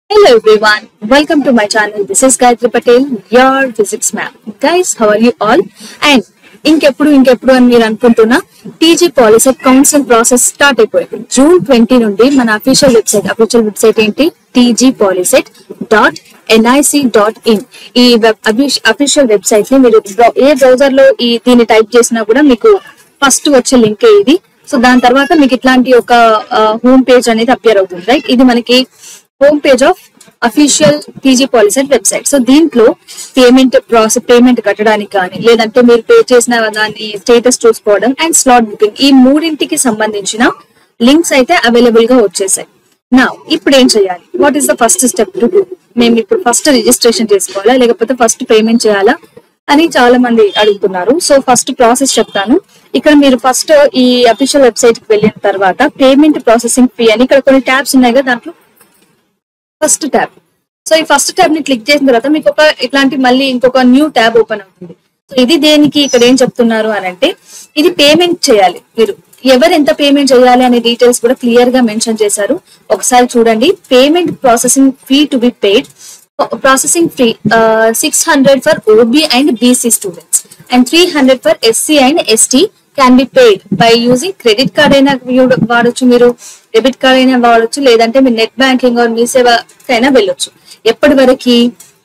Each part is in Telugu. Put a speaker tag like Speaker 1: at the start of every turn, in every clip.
Speaker 1: Hello everyone, welcome to my channel. This is Gayatri Patel, your physics ma'am. Guys, how are you all? And ఇంకెప్పుడు అని మీరు అనుకుంటున్నా TG POLYCET council process start అయిపోయింది. జూన్ 20 నుండి మన అఫీషియల్ వెబ్సైట్ ఏంటి tgpoliset.nic.in. ఈ అఫీషియల్ వెబ్సైట్ ని మీరు ఏ బ్రౌజర్ లో దీన్ని టైప్ చేసినా కూడా మీకు ఫస్ట్ వచ్చే లింక్ ఇది. సో దాని తర్వాత మీకు ఇట్లాంటి ఒక హోమ్ పేజ్ అనేది అపియర్ అవుతుంది, రైట్? ఇది మనకి home page of official TG POLYCET website. So దీంట్లో పేమెంట్ కట్టడానికి కానీ, లేదంటే మీరు పే చేసిన దాన్ని స్టేటస్ చూసుకోవడం అండ్ స్లాట్ బుకింగ్, ఈ మూడింటికి సంబంధించిన లింక్స్ అయితే అవైలబుల్ గా వచ్చేసాయి. నా ఇప్పుడు ఏం చేయాలి? What is the first step to do? మేము ఇప్పుడు ఫస్ట్ రిజిస్ట్రేషన్ చేసుకోవాలా, లేకపోతే ఫస్ట్ పేమెంట్ చేయాలా అని చాలా మంది అడుగుతున్నారు. సో ఫస్ట్ ప్రాసెస్ చెప్తాను. ఇక్కడ మీరు ఫస్ట్ ఈ అఫీషియల్ వెబ్సైట్ కి వెళ్ళిన తర్వాత పేమెంట్ ప్రాసెసింగ్ ఫీ అని ఇక్కడ కొన్ని ట్యాబ్స్ ఉన్నాయి కదా, దాంట్లో ఫస్ట్ ట్యాబ్. సో ఈ ఫస్ట్ ట్యాబ్ ని క్లిక్ చేసిన తర్వాత మీకు ఇట్లాంటి మళ్ళీ ఇంకొక న్యూ ట్యాబ్ ఓపెన్ అవుతుంది. సో ఇది దేనికి ఇక్కడ ఏం చెప్తున్నారు అని అంటే, ఇది పేమెంట్ చేయాలి. మీరు ఎవరు ఎంత పేమెంట్ చేయాలి అనే డీటెయిల్స్ కూడా క్లియర్ గా మెన్షన్ చేశారు. ఒకసారి చూడండి. Payment processing fee to be paid. Processing fee 600 for OB and BC students and 300 for SC and ST can be paid by using credit card అయినా వాడొచ్చు, మీరు డెబిట్ కార్డ్ అయినా వాడొచ్చు, లేదంటే మీరు నెట్ బ్యాంకింగ్ మీ సేవ అయినా వెళ్ళొచ్చు. ఎప్పటి వరకు?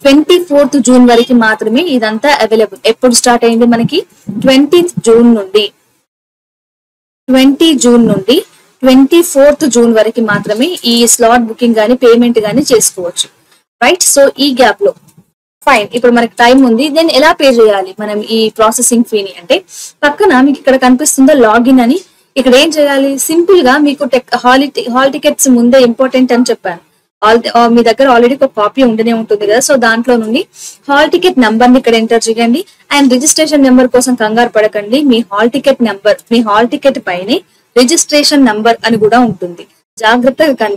Speaker 1: 24th జూన్ వరకు మాత్రమే ఇదంతా అవైలబుల్. ఎప్పుడు స్టార్ట్ అయింది మనకి? 20 జూన్ నుండి 24th జూన్ వరకు మాత్రమే ఈ స్లాట్ బుకింగ్ గానీ పేమెంట్ గానీ చేసుకోవచ్చు, రైట్? సో ఈ గ్యాప్ లో ఫైన్, ఇప్పుడు మనకి టైం ఉంది. దెన్ ఎలా పే చేయాలి మనం ఈ ప్రాసెసింగ్ ఫీని అంటే, పక్కన మీకు ఇక్కడ కనిపిస్తుందో లాగిన్ అని. ఇక్కడ ఏం చేయాలి? సింపుల్ గా మీకు హాల్ టికెట్స్ ముందే ఇంపార్టెంట్ అని చెప్పాను. మీ దగ్గర ఆల్రెడీ ఒక కాపీ ఉండనే ఉంటుంది కదా. సో దాంట్లో నుండి హాల్ టికెట్ నెంబర్ ని ఇక్కడ ఎంటర్ చేయండి. అండ్ రిజిస్ట్రేషన్ నెంబర్ కోసం కంగారు పడకండి. మీ హాల్ టికెట్ పైనే రిజిస్ట్రేషన్ నెంబర్ అని కూడా ఉంటుంది. జాగ్రత్తగా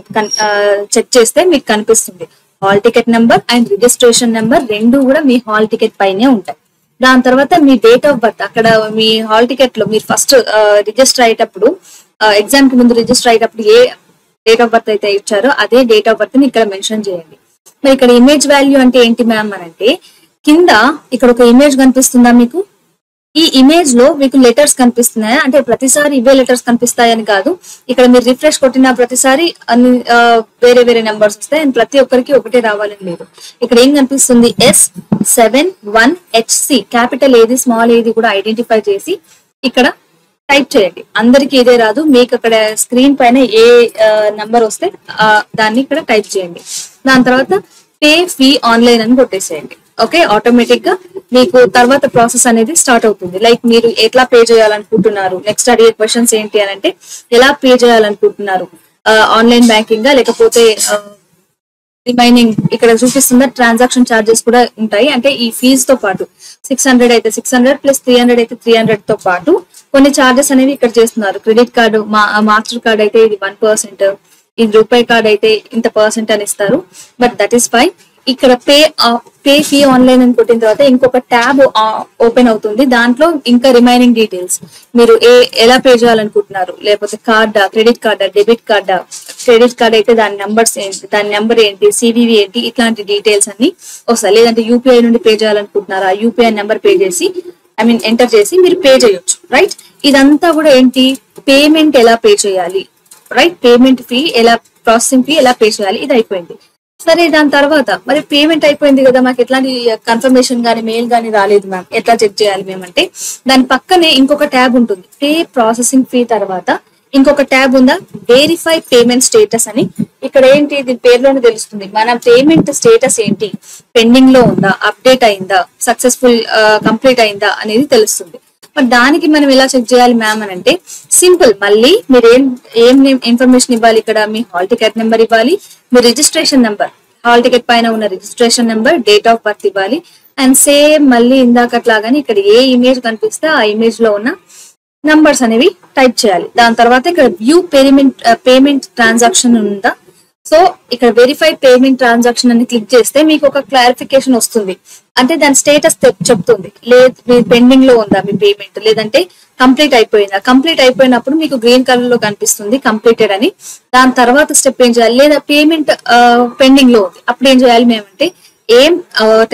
Speaker 1: చెక్ చేస్తే మీకు కనిపిస్తుంది. Hall ticket number and registration number రెండు కూడా మీ హాల్ టికెట్ పైనే ఉంటాయి. దాని తర్వాత మీ డేట్ ఆఫ్ బర్త్, అక్కడ మీ హాల్ టికెట్ లో మీరు ఫస్ట్ రిజిస్టర్ అయ్యేటప్పుడు, ఎగ్జామ్ కి ముందు రిజిస్టర్ అయ్యేటప్పుడు ఏ డేట్ ఆఫ్ బర్త్ అయితే ఇచ్చారో అదే డేట్ ఆఫ్ బర్త్ ని ఇక్కడ మెన్షన్ చేయండి. మరి ఇక్కడ ఇమేజ్ వాల్యూ అంటే ఏంటి మ్యామ్ అని అంటే, కింద ఇక్కడ ఒక ఇమేజ్ కనిపిస్తుందా మీకు? ఈ ఇమేజ్ లో మీకు లెటర్స్ కనిపిస్తున్నాయా అంటే ప్రతిసారి ఇవే లెటర్స్ కనిపిస్తాయని కాదు. ఇక్కడ మీరు రిఫ్రెష్ కొట్టిన ప్రతిసారి అన్ని వేరే వేరే నెంబర్స్ వస్తాయి. అండ్ ప్రతి ఒక్కరికి ఒకటే రావాలని లేదు. ఇక్కడ ఏం కనిపిస్తుంది? S71HC, క్యాపిటల్ ఏది స్మాల్ ఏది కూడా ఐడెంటిఫై చేసి ఇక్కడ టైప్ చేయండి. అందరికి ఇదే రాదు, మీకు అక్కడ స్క్రీన్ పైన ఏ నంబర్ వస్తే దాన్ని ఇక్కడ టైప్ చేయండి. దాని తర్వాత పే ఫీ ఆన్లైన్ అని కొట్టేసేయండి. ఓకే, ఆటోమేటిక్ గా మీకు తర్వాత ప్రాసెస్ అనేది స్టార్ట్ అవుతుంది. లైక్ మీరు ఎట్లా పే చేయాలనుకుంటున్నారు, నెక్స్ట్ అడిగే క్వశ్చన్స్ ఏంటి అని అంటే, ఎలా పే చేయాలనుకుంటున్నారు? ఆన్లైన్ బ్యాంకింగ్ లేకపోతే రిమైనింగ్ ఇక్కడ చూపిస్తున్న ట్రాన్సాక్షన్ ఛార్జెస్ కూడా ఉంటాయి. అంటే ఈ ఫీజు తో పాటు 600 అయితే 600 ప్లస్ 300 అయితే 300 తో పాటు కొన్ని ఛార్జెస్ అనేవి ఇక్కడ చేస్తున్నారు. క్రెడిట్ కార్డు, మాస్టర్ కార్డ్ అయితే ఇది 1%, ఇది రూపాయి కార్డ్ అయితే ఇంత % అని ఇస్తారు. But that is fine. ఇక్కడ పే ఫీ ఆన్లైన్ అని కొట్టిన తర్వాత ఇంకొక ట్యాబ్ ఓపెన్ అవుతుంది. దాంట్లో ఇంకా రిమైనింగ్ డీటెయిల్స్, మీరు ఎలా పే చేయాలనుకుంటున్నారు, లేకపోతే కార్డా, క్రెడిట్ కార్డా, డెబిట్ కార్డా. క్రెడిట్ కార్డ్ అయితే దాని నెంబర్ ఏంటి, సివివి ఏంటి, ఇట్లాంటి డీటెయిల్స్ అన్ని వస్తాయి. లేదంటే యూపీఐ నుండి పే చేయాలనుకుంటున్నారా, యూపీఐ నెంబర్ పే చేసి ఎంటర్ చేసి మీరు పే చేయొచ్చు, రైట్? ఇదంతా కూడా ఏంటి? పేమెంట్ ఎలా పే చేయాలి, రైట్? పేమెంట్ ఫీ ఎలా, ప్రాసెసింగ్ ఫీ ఎలా పే చేయాలి, ఇది అయిపోయింది. సరే, దాని తర్వాత మరి పేమెంట్ అయిపోయింది కదా, మాకు ఎట్లాంటి కన్ఫర్మేషన్ గానీ మెయిల్ గానీ రాలేదు మ్యామ్, ఎట్లా చెక్ చేయాలి మేమంటే, దాని పక్కనే ఇంకొక ట్యాబ్ ఉంటుంది. పే ప్రాసెసింగ్ ఫీ తర్వాత ఇంకొక ట్యాబ్ ఉందా, వెరిఫై పేమెంట్ స్టేటస్ అని. ఇక్కడ ఏంటి, దీని పేరులోనే తెలుస్తుంది మన పేమెంట్ స్టేటస్ ఏంటి, పెండింగ్ లో ఉందా, అప్డేట్ అయిందా, సక్సెస్ఫుల్ కంప్లీట్ అయిందా అనేది తెలుస్తుంది. మరి దానికి మనం ఎలా చెక్ చేయాలి మ్యామ్ అని అంటే, సింపుల్. మళ్ళీ మీరు ఏం ఇన్ఫర్మేషన్ ఇవ్వాలి ఇక్కడ? మీ హాల్ టికెట్ నెంబర్ ఇవ్వాలి, మీ రిజిస్ట్రేషన్ నెంబర్, హాల్ టికెట్ పైన ఉన్న registration number, date of birth ఇవ్వాలి. అండ్ సేమ్ మళ్ళీ ఇందాకట్లాగానే ఇక్కడ ఏ ఇమేజ్ కనిపిస్తే ఆ ఇమేజ్ లో ఉన్న నంబర్స్ అనేవి టైప్ చేయాలి. దాని తర్వాత ఇక్కడ వ్యూ పేమెంట్ ట్రాన్సాక్షన్ ఉందా, సో ఇక్కడ వెరిఫైడ్ పేమెంట్ ట్రాన్సాక్షన్ అని క్లిక్ చేస్తే మీకు ఒక క్లారిఫికేషన్ వస్తుంది. అంటే దాని స్టేటస్ చెప్తుంది. లేదు మీ పెండింగ్ లో ఉందా మీ పేమెంట్, లేదంటే కంప్లీట్ అయిపోయిందా. కంప్లీట్ అయిపోయినప్పుడు మీకు గ్రీన్ కలర్ లో కనిపిస్తుంది కంప్లీటెడ్ అని. దాని తర్వాత స్టెప్ ఏం చేయాలి, లేదా పేమెంట్ పెండింగ్ లో ఉంది అప్పుడు ఏం చేయాలి మేమంటే ఏం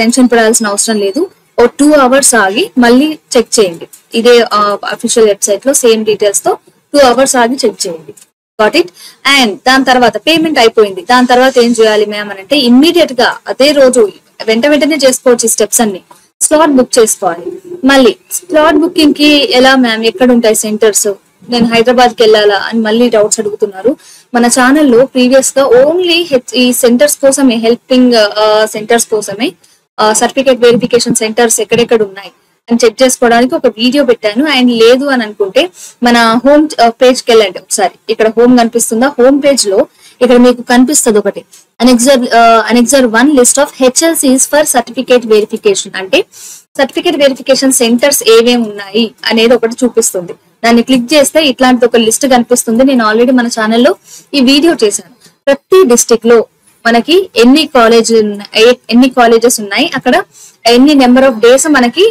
Speaker 1: టెన్షన్ పడాల్సిన అవసరం లేదు. ఓ 2 hours ఆగి మళ్ళీ చెక్ చేయండి. ఇదే అఫీషియల్ వెబ్సైట్ లో సేమ్ డీటెయిల్స్ తో 2 hours ఆగి చెక్ చేయండి. Got it. అండ్ దాని తర్వాత పేమెంట్ అయిపోయింది. దాని తర్వాత ఏం చేయాలి మ్యామ్ అని అంటే ఇమ్మీడియట్ గా అదే రోజు వెంటనే చేసుకోవచ్చు ఈ స్టెప్స్ అన్ని. స్లాట్ బుక్ చేసుకోవాలి. మళ్ళీ స్లాట్ బుకింగ్ కి ఎలా మ్యామ్, ఎక్కడ ఉంటాయి సెంటర్స్, నేను హైదరాబాద్ కి వెళ్ళాలా అని మళ్ళీ డౌట్స్ అడుగుతున్నారు. మన ఛానల్లో ప్రీవియస్ గా ఓన్లీ ఈ సెంటర్స్ కోసమే, హెల్పింగ్ సెంటర్స్ కోసమే సర్టిఫికేట్ వెరిఫికేషన్ సెంటర్స్ ఎక్కడెక్కడ ఉన్నాయి అని చెక్ చేసుకోవడానికి ఒక వీడియో పెట్టాను. అండ్ లేదు అని అనుకుంటే మన హోమ్ పేజ్ కి వెళ్ళండి ఒకసారి. ఇక్కడ హోమ్ కనిపిస్తుందా, హోమ్ పేజ్ లో ఇక్కడ మీకు కనిపిస్తుంది ఒకటి అనెక్సర్ 1 లిస్ట్ ఆఫ్ హెచ్ఎల్సీస్ ఫర్ సర్టిఫికేట్ వెరిఫికేషన్. అంటే సర్టిఫికేట్ వెరిఫికేషన్ సెంటర్స్ ఏమేమి ఉన్నాయి అనేది ఒకటి చూపిస్తుంది. దాన్ని క్లిక్ చేస్తే ఇట్లాంటి ఒక లిస్ట్ కనిపిస్తుంది. నేను ఆల్రెడీ మన ఛానల్లో ఈ వీడియో చేశాను. ప్రతి డిస్ట్రిక్ట్ లో మనకి ఎన్ని కాలేజెస్ ఉన్నాయి, అక్కడ ఎన్ని నెంబర్ ఆఫ్ డేస్ మనకి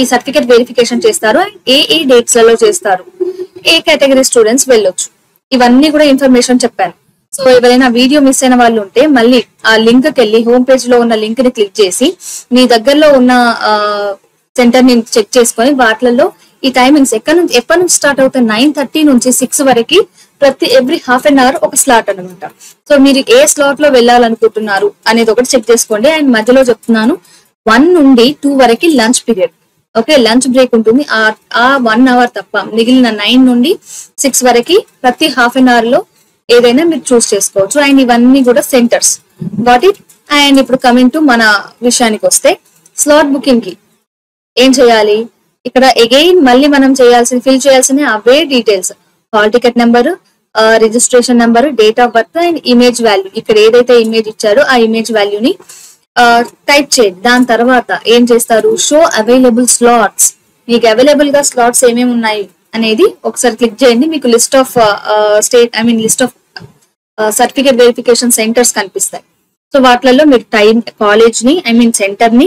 Speaker 1: ఈ సర్టిఫికేట్ వెరిఫికేషన్ చేస్తారు, ఏ డేట్స్ లలో చేస్తారు, ఏ కేటగిరీ స్టూడెంట్స్ వెళ్ళొచ్చు, ఇవన్నీ కూడా ఇన్ఫర్మేషన్ చెప్పాను. సో ఎవరైనా వీడియో మిస్ అయిన వాళ్ళు ఉంటే మళ్ళీ ఆ లింక్ కి వెళ్ళి హోమ్ పేజ్ లో ఉన్న లింక్ ని క్లిక్ చేసి మీ దగ్గరలో ఉన్న సెంటర్ ని చెక్ చేసుకొని వాటిలలో ఈ టైమింగ్స్ ఎప్పటి నుంచి స్టార్ట్ అవుతాయి, 9:30 నుంచి 6 వరకు ఎవ్రీ హాఫ్ అన్ అవర్ ఒక స్లాట్ అనమాట. సో మీరు ఏ స్లాట్ లో వెళ్ళాలనుకుంటున్నారు అనేది ఒకటి చెక్ చేసుకోండి. అండ్ మధ్యలో చెప్తున్నాను 1 నుండి 2 వరకు lunch period. Okay, lunch break ఉంటుంది. ఆ 1 hour తప్ప మిగిలిన 9 నుండి 6 వరకు ప్రతి హాఫ్ అన్ అవర్ లో ఏదైనా మీరు చూస్ చేసుకోవచ్చు. అండ్ ఇవన్నీ కూడా సెంటర్స్. Got it. అండ్ ఇప్పుడు కమింగ్ టు మన విషయానికి వస్తే స్లాట్ బుకింగ్ కి ఏం చేయాలి, ఇక్కడ అగైన్ మళ్ళీ మనం ఫిల్ చేయాల్సిన అవే details, hall ticket number, registration number, date of birth and image value. ఇక్కడ ఏదైతే ఇమేజ్ ఇచ్చారో ఆ ఇమేజ్ వాల్యూని టైప్ చేయండి. దాని తర్వాత ఏం చేస్తారు, షో అవైలబుల్ స్లాట్స్. మీకు అవైలబుల్ గా స్లాట్స్ ఏమేమి ఉన్నాయి అనేది ఒకసారి క్లిక్ చేయండి. మీకు list of list of certificate verification centres కనిపిస్తాయి. సో వాటిలలో మీరు కాలేజ్ ని సెంటర్ ని,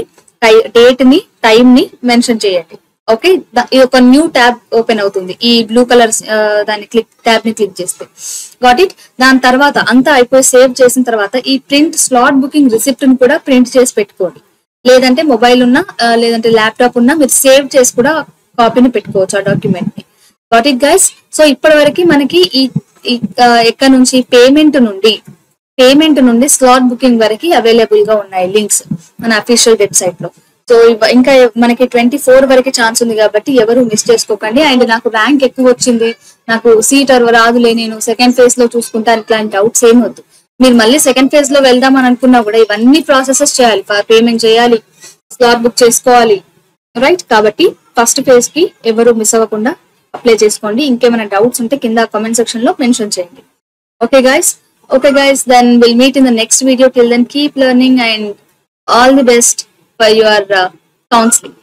Speaker 1: డేట్ ని, టైం ని మెన్షన్ చేయండి. ఓకే, ఇది ఒక న్యూ ట్యాబ్ ఓపెన్ అవుతుంది ఈ బ్లూ కలర్ దాన్ని ట్యాబ్ ని క్లిక్ చేస్తే. Got it. దాని తర్వాత అంతా అయిపోయి సేవ్ చేసిన తర్వాత ఈ ప్రింట్ స్లాట్ బుకింగ్ రిసిప్ట్ ని కూడా ప్రింట్ చేసి పెట్టుకోండి. లేదంటే మొబైల్ ఉన్నా లేదంటే ల్యాప్టాప్ ఉన్నా మీరు సేవ్ చేసి కూడా కాపీని పెట్టుకోవచ్చు ఆ డాక్యుమెంట్ ని. Got it guys. సో ఇప్పటి వరకు మనకి ఎక్కడ నుంచి పేమెంట్ నుండి స్లాట్ బుకింగ్ వరకు అవైలబుల్ గా ఉన్నాయి లింక్స్ మన అఫీషియల్ వెబ్సైట్ లో. సో ఇంకా మనకి 24 వరకు ఛాన్స్ ఉంది కాబట్టి ఎవరు మిస్ చేసుకోకండి. అండ్ నాకు ర్యాంక్ ఎక్కువ వచ్చింది, నాకు సీట్ రాదులే, నేను సెకండ్ ఫేజ్ లో చూసుకుంటాను, ఇట్లాంటి డౌట్స్ ఏమి వద్దు. మీరు మళ్ళీ సెకండ్ ఫేజ్ లో వెళ్దాం అని అనుకున్నా కూడా ఇవన్నీ ప్రాసెసెస్ చేయాలి, పేమెంట్ చేయాలి, స్లాట్ బుక్ చేసుకోవాలి, రైట్. కాబట్టి ఫస్ట్ ఫేజ్ కి ఎవరు మిస్ అవ్వకుండా అప్లై చేసుకోండి. ఇంకేమైనా డౌట్స్ ఉంటే కింద కామెంట్ సెక్షన్ లో మెన్షన్ చేయండి. Okay guys, then we'll meet in the next video. Till then, keep learning and all the best for your counseling.